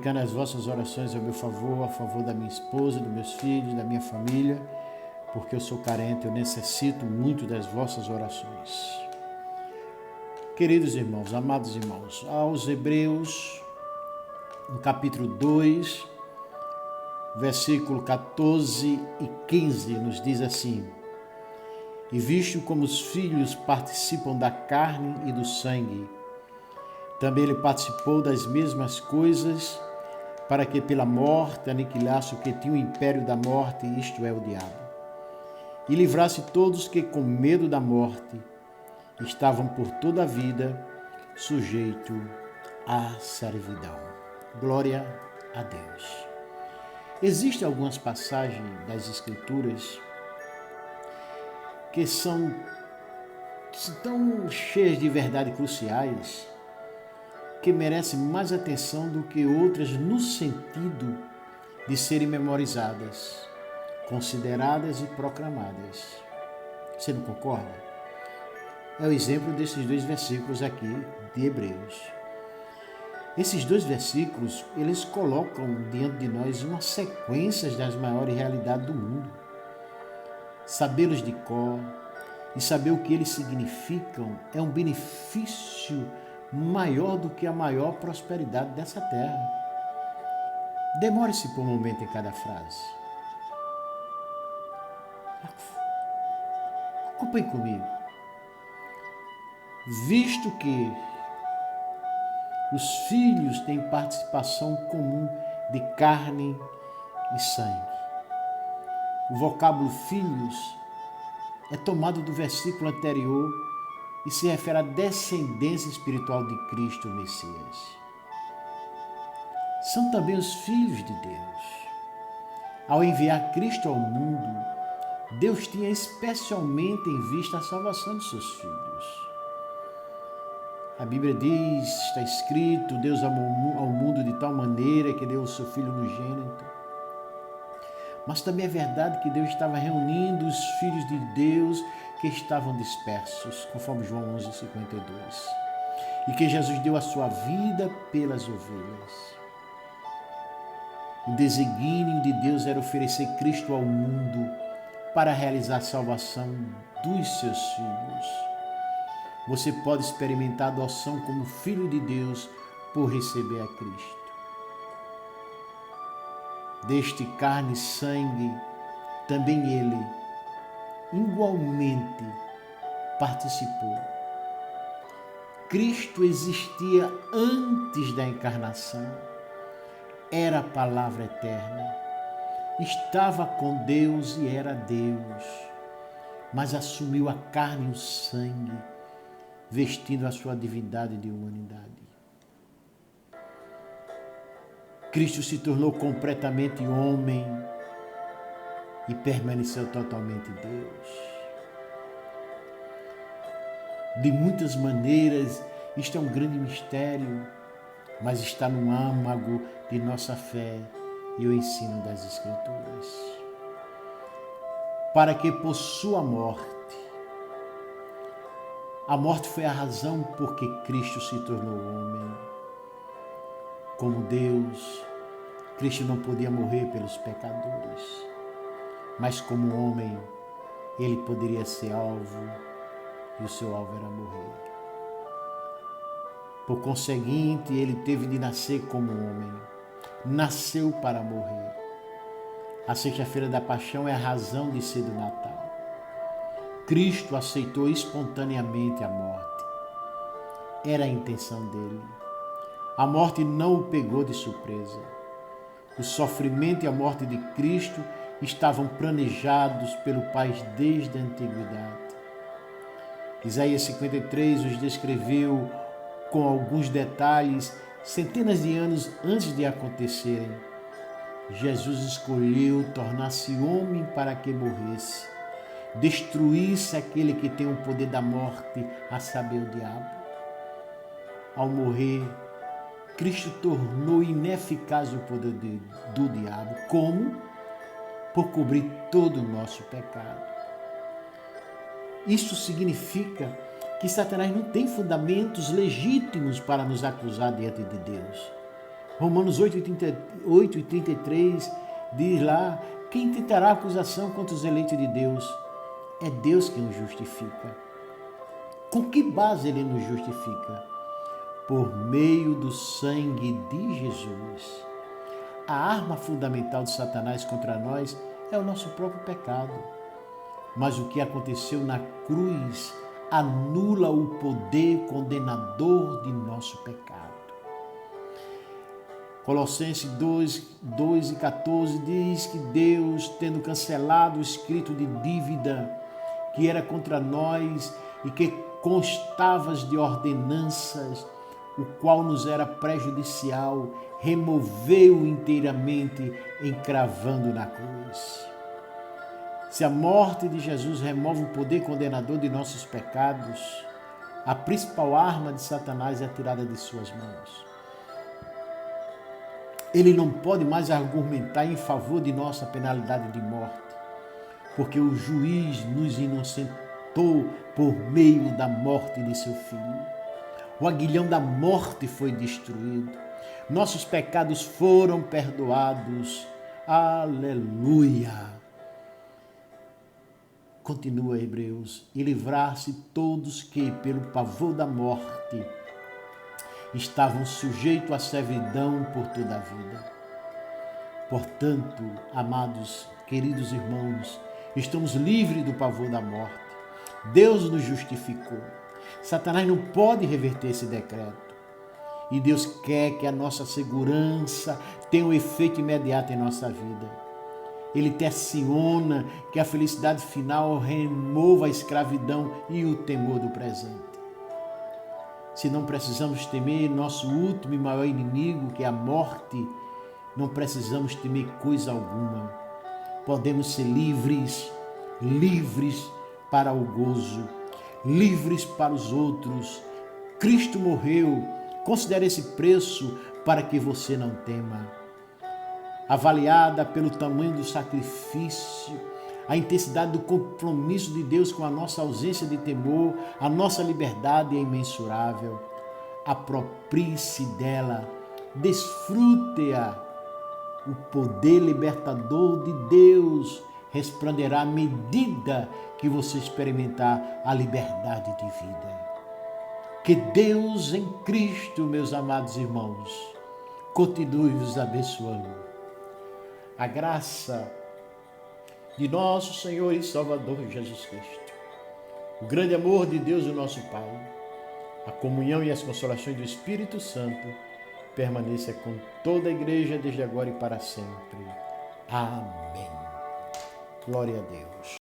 suplicando as vossas orações ao meu favor, a favor da minha esposa, dos meus filhos, da minha família, porque eu sou carente, eu necessito muito das vossas orações. Queridos irmãos, amados irmãos, aos Hebreus, no capítulo 2, versículo 14 e 15, nos diz assim: E visto como os filhos participam da carne e do sangue, também ele participou das mesmas coisas, para que pela morte aniquilasse o que tinha o império da morte, isto é, o diabo, e livrasse todos que com medo da morte estavam por toda a vida sujeitos à servidão. Glória a Deus. Existem algumas passagens das Escrituras que são tão cheias de verdades cruciais que merecem mais atenção do que outras no sentido de serem memorizadas, consideradas e proclamadas. Você não concorda? É o exemplo desses dois versículos aqui de Hebreus. Esses dois versículos, eles colocam diante de nós uma sequência das maiores realidades do mundo. Sabê-los de cor e saber o que eles significam é um benefício maior do que a maior prosperidade dessa terra. Demore-se por um momento em cada frase. Acompanhe comigo. Visto que os filhos têm participação comum de carne e sangue. O vocábulo filhos é tomado do versículo anterior e se refere à descendência espiritual de Cristo, o Messias. São também os filhos de Deus. Ao enviar Cristo ao mundo, Deus tinha especialmente em vista a salvação de seus filhos. A Bíblia diz, está escrito, Deus amou ao mundo de tal maneira que deu o seu Filho unigênito. Mas também é verdade que Deus estava reunindo os filhos de Deus que estavam dispersos, conforme João 11:52. E que Jesus deu a sua vida pelas ovelhas. O desígnio de Deus era oferecer Cristo ao mundo para realizar a salvação dos seus filhos. Você pode experimentar a adoção como filho de Deus por receber a Cristo. Deste carne e sangue, também ele igualmente participou. Cristo existia antes da encarnação, era a palavra eterna, estava com Deus e era Deus, mas assumiu a carne e o sangue, vestindo a sua divindade de humanidade. Cristo se tornou completamente homem e permaneceu totalmente Deus. De muitas maneiras, isto é um grande mistério, mas está no âmago de nossa fé e o ensino das Escrituras. Para que por sua morte, a morte foi a razão por que Cristo se tornou homem. Como Deus, Cristo não podia morrer pelos pecadores, mas como homem, ele poderia ser alvo e o seu alvo era morrer. Por conseguinte, ele teve de nascer como homem, nasceu para morrer. A sexta-feira da paixão é a razão de ser do Natal. Cristo aceitou espontaneamente a morte. Era a intenção dele. A morte não o pegou de surpresa. O sofrimento e a morte de Cristo estavam planejados pelo Pai desde a antiguidade. Isaías 53 os descreveu com alguns detalhes centenas de anos antes de acontecerem. Jesus escolheu tornar-se homem para que morresse, destruísse aquele que tem o poder da morte, a saber, o diabo. Ao morrer, Cristo tornou ineficaz o poder do diabo. Como? Por cobrir todo o nosso pecado. Isso significa que Satanás não tem fundamentos legítimos para nos acusar diante de Deus. Romanos 8:33 diz lá: quem tentará acusação contra os eleitos de Deus? É Deus quem os justifica. Com que base ele nos justifica? Por meio do sangue de Jesus. A arma fundamental de Satanás contra nós é o nosso próprio pecado. Mas o que aconteceu na cruz anula o poder condenador de nosso pecado. Colossenses 2:14 diz que Deus, tendo cancelado o escrito de dívida que era contra nós e que constava de ordenanças, o qual nos era prejudicial, removeu inteiramente, encravando na cruz. Se a morte de Jesus remove o poder condenador de nossos pecados, a principal arma de Satanás é tirada de suas mãos. Ele não pode mais argumentar em favor de nossa penalidade de morte, porque o juiz nos inocentou por meio da morte de seu filho. O aguilhão da morte foi destruído. Nossos pecados foram perdoados. Aleluia! Continua Hebreus: e livrar-se todos que, pelo pavor da morte, estavam sujeitos à servidão por toda a vida. Portanto, amados, queridos irmãos, estamos livres do pavor da morte. Deus nos justificou. Satanás não pode reverter esse decreto. E Deus quer que a nossa segurança tenha um efeito imediato em nossa vida. Ele tensiona que a felicidade final remova a escravidão e o temor do presente. Se não precisamos temer nosso último e maior inimigo, que é a morte, não precisamos temer coisa alguma. Podemos ser livres para o gozo, livres para os outros. Cristo morreu. Considere esse preço para que você não tema. Avaliada pelo tamanho do sacrifício, a intensidade do compromisso de Deus com a nossa ausência de temor, a nossa liberdade é imensurável. Aproprie-se dela, desfrute-a. O poder libertador de Deus resplandecerá à medida que você experimentar a liberdade de vida. Que Deus em Cristo, meus amados irmãos, continue vos abençoando. A graça de nosso Senhor e Salvador Jesus Cristo, o grande amor de Deus, o nosso Pai, a comunhão e as consolações do Espírito Santo permaneça com toda a igreja desde agora e para sempre. Amém. Glória a Deus.